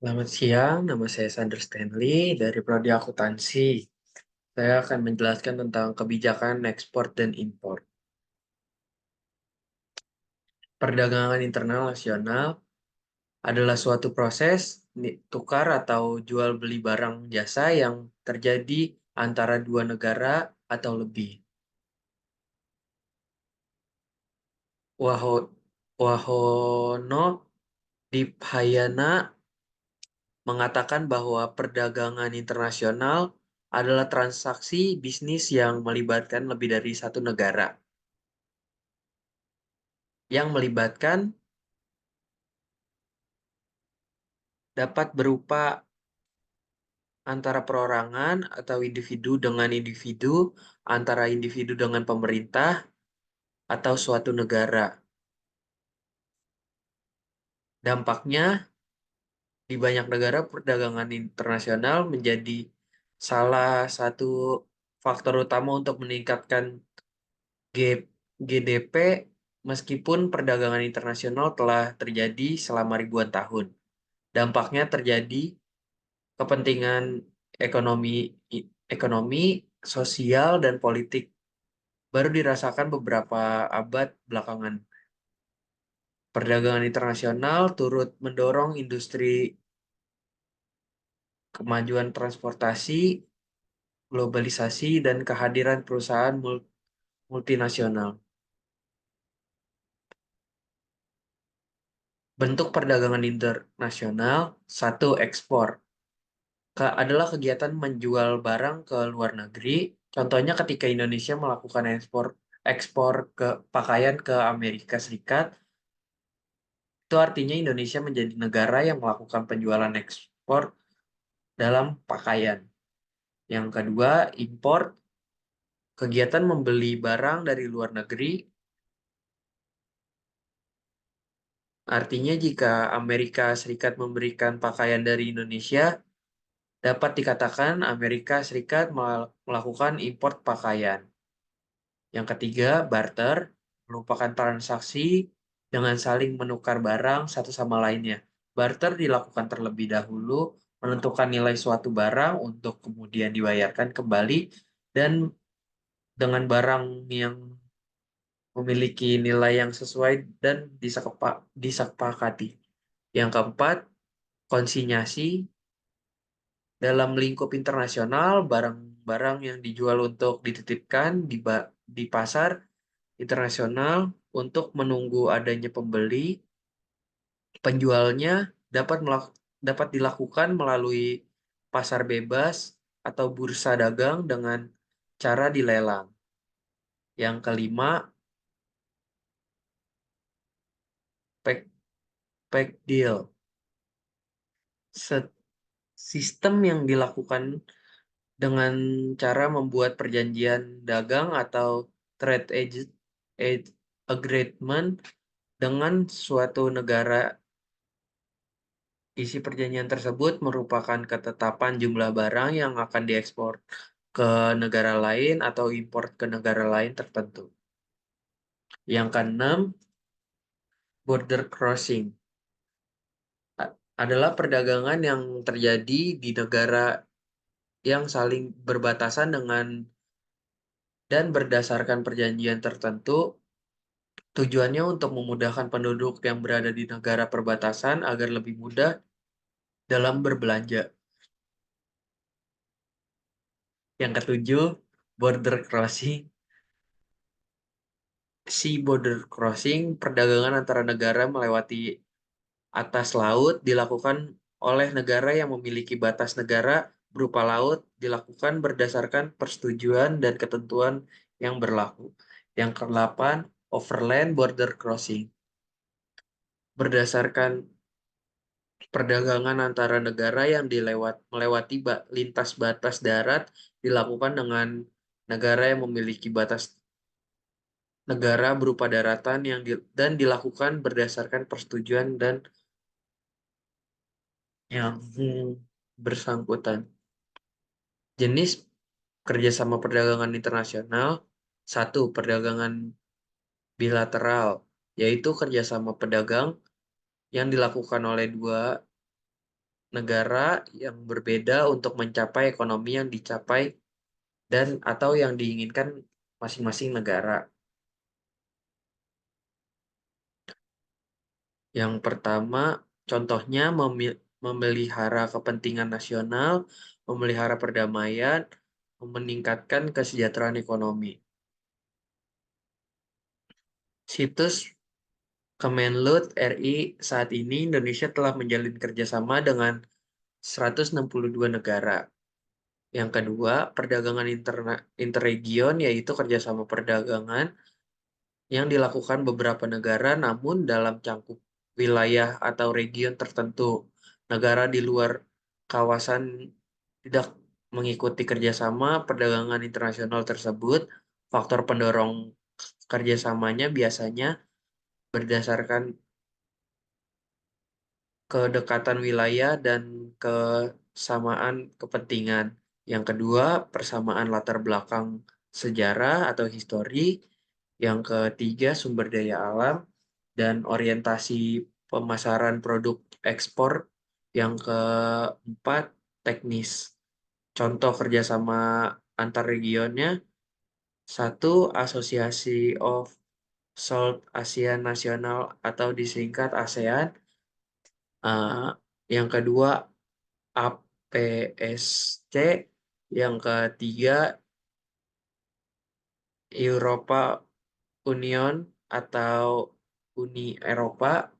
Selamat siang, nama saya Sander Stanley dari Prodi Akuntansi. Saya akan menjelaskan tentang kebijakan ekspor dan impor. Perdagangan internal nasional adalah suatu proses tukar atau jual beli barang jasa yang terjadi antara dua negara atau lebih. Waho, Wahono Diphayana mengatakan bahwa perdagangan internasional adalah transaksi bisnis yang melibatkan lebih dari satu negara, yang melibatkan dapat berupa antara perorangan atau individu dengan individu, antara individu dengan pemerintah, atau suatu negara. Dampaknya, di banyak negara perdagangan internasional menjadi salah satu faktor utama untuk meningkatkan GDP meskipun perdagangan internasional telah terjadi selama ribuan tahun. Dampaknya terjadi kepentingan ekonomi, ekonomi, sosial, dan politik baru dirasakan beberapa abad belakangan. Perdagangan internasional turut mendorong industri, kemajuan transportasi, globalisasi, dan kehadiran perusahaan multinasional. Bentuk perdagangan internasional, satu, ekspor. Adalah kegiatan menjual barang ke luar negeri. Contohnya ketika Indonesia melakukan ekspor ekspor ke pakaian ke Amerika Serikat, itu artinya Indonesia menjadi negara yang melakukan penjualan ekspor dalam pakaian. Yang kedua, impor, kegiatan membeli barang dari luar negeri. Artinya jika Amerika Serikat memberikan pakaian dari Indonesia, dapat dikatakan Amerika Serikat melakukan impor pakaian. Yang ketiga, barter, merupakan transaksi dengan saling menukar barang satu sama lainnya. Barter dilakukan terlebih dahulu, menentukan nilai suatu barang untuk kemudian dibayarkan kembali, dan dengan barang yang memiliki nilai yang sesuai dan disepakati. Yang keempat, konsinyasi. Dalam lingkup internasional, barang-barang yang dijual untuk dititipkan di pasar internasional untuk menunggu adanya pembeli. Penjualnya dapat dilakukan melalui pasar bebas atau bursa dagang dengan cara dilelang. Yang kelima, pack, pack deal. Sistem yang dilakukan dengan cara membuat perjanjian dagang atau trade agreement dengan suatu negara. Isi perjanjian tersebut merupakan ketetapan jumlah barang yang akan diekspor ke negara lain atau impor ke negara lain tertentu. Yang keenam, border crossing adalah perdagangan yang terjadi di negara yang saling berbatasan dengan dan berdasarkan perjanjian tertentu. Tujuannya untuk memudahkan penduduk yang berada di negara perbatasan agar lebih mudah dalam berbelanja. Yang ketujuh, border crossing. Sea border crossing, perdagangan antara negara melewati atas laut dilakukan oleh negara yang memiliki batas negara berupa laut, dilakukan berdasarkan persetujuan dan ketentuan yang berlaku. Yang kedelapan, overland border crossing. Berdasarkan perdagangan antara negara yang melewati lintas batas darat dilakukan dengan negara yang memiliki batas negara berupa daratan dan dilakukan berdasarkan persetujuan dan yang bersangkutan. Jenis kerjasama perdagangan internasional, satu, perdagangan bilateral, yaitu kerjasama pedagang yang dilakukan oleh dua negara yang berbeda untuk mencapai ekonomi yang dicapai dan atau yang diinginkan masing-masing negara. Yang pertama, contohnya memelihara kepentingan nasional, memelihara perdamaian, meningkatkan kesejahteraan ekonomi. Situs Kemenlut RI saat ini Indonesia telah menjalin kerjasama dengan 162 negara. Yang kedua, perdagangan interregion yaitu kerjasama perdagangan yang dilakukan beberapa negara namun dalam cangkup wilayah atau region tertentu. Negara di luar kawasan tidak mengikuti kerjasama perdagangan internasional tersebut. Faktor pendorong kerjasamanya biasanya berdasarkan kedekatan wilayah dan kesamaan kepentingan. Yang kedua, persamaan latar belakang sejarah atau histori. Yang ketiga, sumber daya alam dan orientasi pemasaran produk ekspor. Yang keempat, teknis. Contoh kerjasama antar regionnya, satu, Asosiasi of South Asian National atau disingkat ASEAN. Uh, yang kedua, APSC, yang ketiga Europa Union atau Uni Eropa,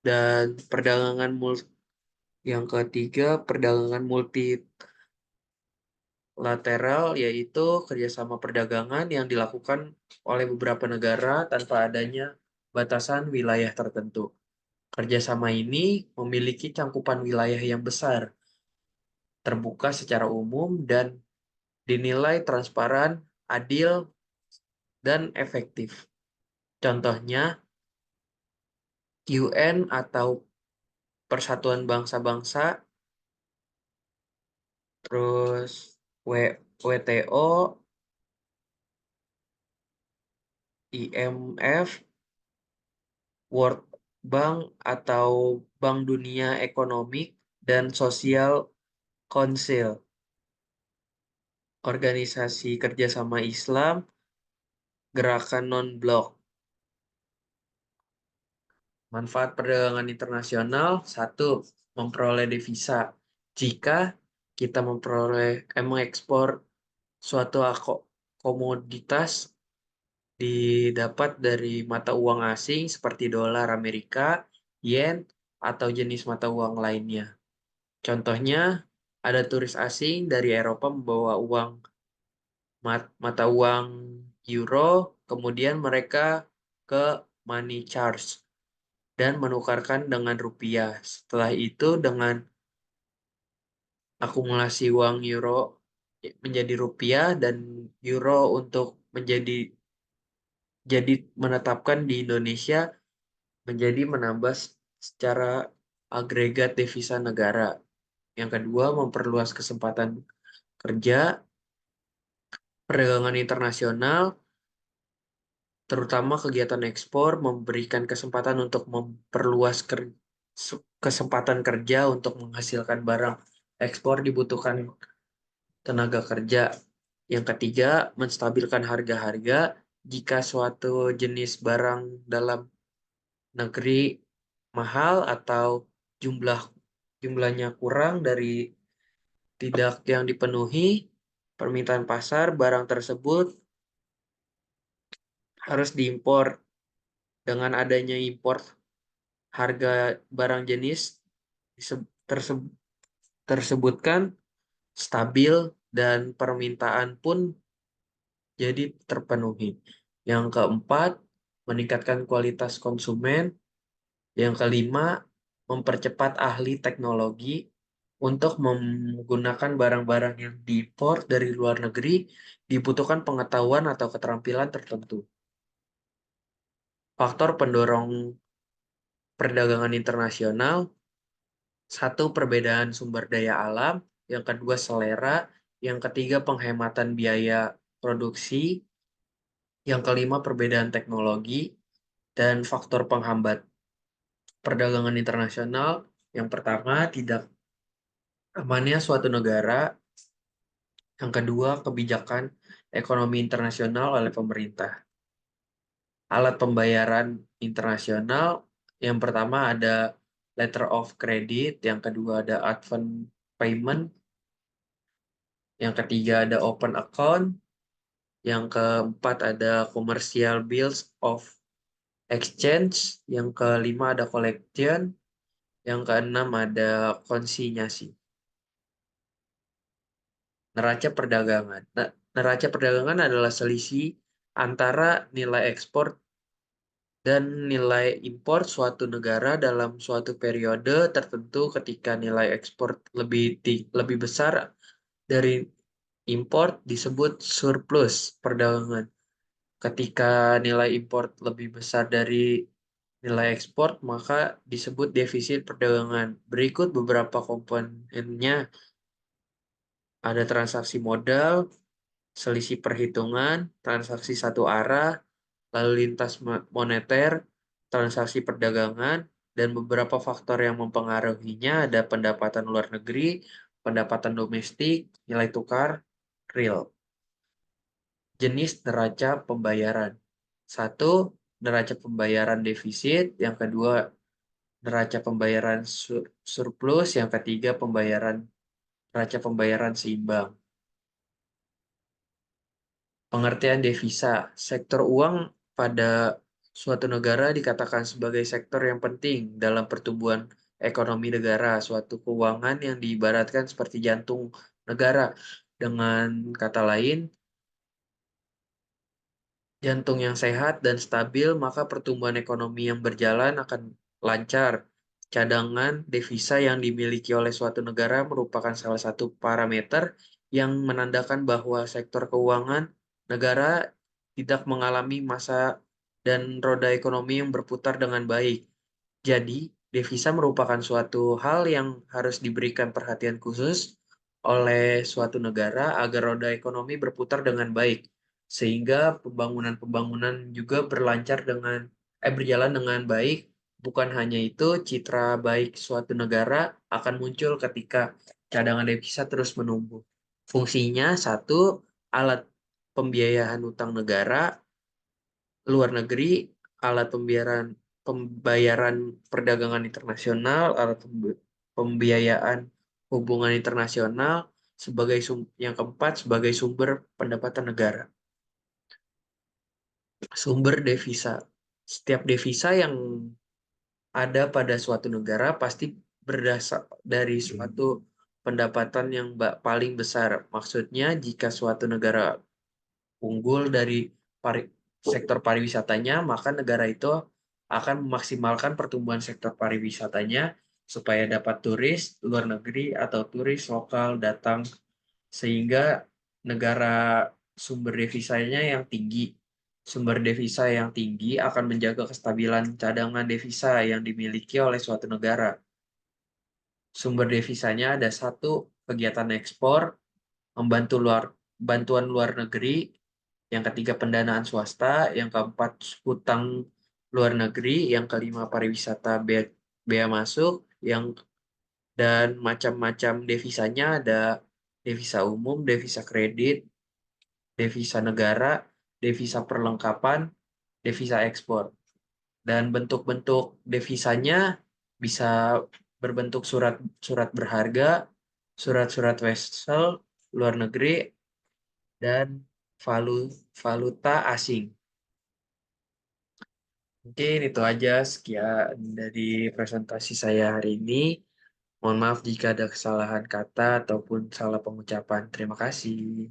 dan yang ketiga perdagangan multilateral yaitu kerjasama perdagangan yang dilakukan oleh beberapa negara tanpa adanya batasan wilayah tertentu. Kerjasama ini memiliki cangkupan wilayah yang besar, terbuka secara umum, dan dinilai transparan, adil, dan efektif. Contohnya, UN atau Persatuan Bangsa-Bangsa, terus WTO, IMF, World Bank atau Bank Dunia Ekonomik dan Sosial Council, Organisasi Kerjasama Islam, Gerakan Non-Blok. Manfaat perdagangan internasional, satu, memperoleh devisa. Jika kita mengekspor suatu komoditas didapat dari mata uang asing seperti dolar Amerika, yen, atau jenis mata uang lainnya. Contohnya, ada turis asing dari Eropa membawa mata uang euro, kemudian mereka ke money charge dan menukarkan dengan rupiah. Setelah itu dengan akumulasi uang euro menjadi rupiah dan euro untuk jadi menetapkan di Indonesia menjadi menambah secara agregat devisa negara. Yang kedua, memperluas kesempatan kerja. Perdagangan internasional, terutama kegiatan ekspor, memberikan kesempatan untuk memperluas kesempatan kerja untuk menghasilkan barang ekspor dibutuhkan tenaga kerja. Yang ketiga, menstabilkan harga-harga. Jika suatu jenis barang dalam negeri mahal atau jumlah jumlahnya kurang dari tidak yang dipenuhi permintaan pasar, barang tersebut harus diimpor. Dengan adanya impor, harga barang jenis tersebutkan stabil dan permintaan pun jadi terpenuhi. Yang keempat, meningkatkan kualitas konsumen. Yang kelima, mempercepat ahli teknologi untuk menggunakan barang-barang yang diimpor dari luar negeri, dibutuhkan pengetahuan atau keterampilan tertentu. Faktor pendorong perdagangan internasional, satu, perbedaan sumber daya alam, yang kedua, selera, yang ketiga, penghematan biaya produksi, yang kelima, perbedaan teknologi, dan faktor penghambat perdagangan internasional. Yang pertama, tidak amannya suatu negara. Yang kedua, kebijakan ekonomi internasional oleh pemerintah. Alat pembayaran internasional, yang pertama ada letter of credit, yang kedua ada advance payment, yang ketiga ada open account, yang keempat ada commercial bills of exchange, yang kelima ada collection, yang keenam ada konsinyasi. Neraca perdagangan. Neraca perdagangan adalah selisih antara nilai ekspor dan nilai impor suatu negara dalam suatu periode tertentu ketika nilai ekspor lebih besar dari impor disebut surplus perdagangan. Ketika nilai impor lebih besar dari nilai ekspor, maka disebut defisit perdagangan. Berikut beberapa komponennya. Ada transaksi modal, selisih perhitungan, transaksi satu arah, lalu lintas moneter, transaksi perdagangan, dan beberapa faktor yang mempengaruhinya ada pendapatan luar negeri, pendapatan domestik, nilai tukar, real. Jenis neraca pembayaran. Satu, neraca pembayaran defisit. Yang kedua, neraca pembayaran surplus. Yang ketiga, neraca pembayaran seimbang. Pengertian devisa. Sektor uang pada suatu negara dikatakan sebagai sektor yang penting dalam pertumbuhan ekonomi negara. Suatu keuangan yang diibaratkan seperti jantung negara. Dengan kata lain, jantung yang sehat dan stabil, maka pertumbuhan ekonomi yang berjalan akan lancar. Cadangan devisa yang dimiliki oleh suatu negara merupakan salah satu parameter yang menandakan bahwa sektor keuangan negara tidak mengalami masa dan roda ekonomi yang berputar dengan baik. Jadi, devisa merupakan suatu hal yang harus diberikan perhatian khusus oleh suatu negara agar roda ekonomi berputar dengan baik, sehingga pembangunan-pembangunan juga berjalan dengan baik. Bukan hanya itu, citra baik suatu negara akan muncul ketika cadangan devisa terus menumbuh. Fungsinya satu, alat pembiayaan utang negara luar negeri, alat pembayaran perdagangan internasional, alat pembiayaan hubungan internasional, yang keempat sebagai sumber pendapatan negara. Sumber devisa. Setiap devisa yang ada pada suatu negara pasti berdasar dari suatu pendapatan yang paling besar. Maksudnya, jika suatu negara unggul dari pari- sektor pariwisatanya, maka negara itu akan memaksimalkan pertumbuhan sektor pariwisatanya supaya dapat turis luar negeri atau turis lokal datang, sehingga negara sumber devisanya yang tinggi. Sumber devisa yang tinggi akan menjaga kestabilan cadangan devisa yang dimiliki oleh suatu negara. Sumber devisanya ada satu, kegiatan ekspor, bantuan luar negeri, yang ketiga pendanaan swasta, yang keempat hutang luar negeri, yang kelima pariwisata bea masuk, dan macam-macam devisanya ada devisa umum, devisa kredit, devisa negara, devisa perlengkapan, devisa ekspor. Dan bentuk-bentuk devisanya bisa berbentuk surat berharga, surat-surat wesel luar negeri, dan valuta asing. Mungkin itu aja, sekian dari presentasi saya hari ini. Mohon maaf jika ada kesalahan kata ataupun salah pengucapan. Terima kasih.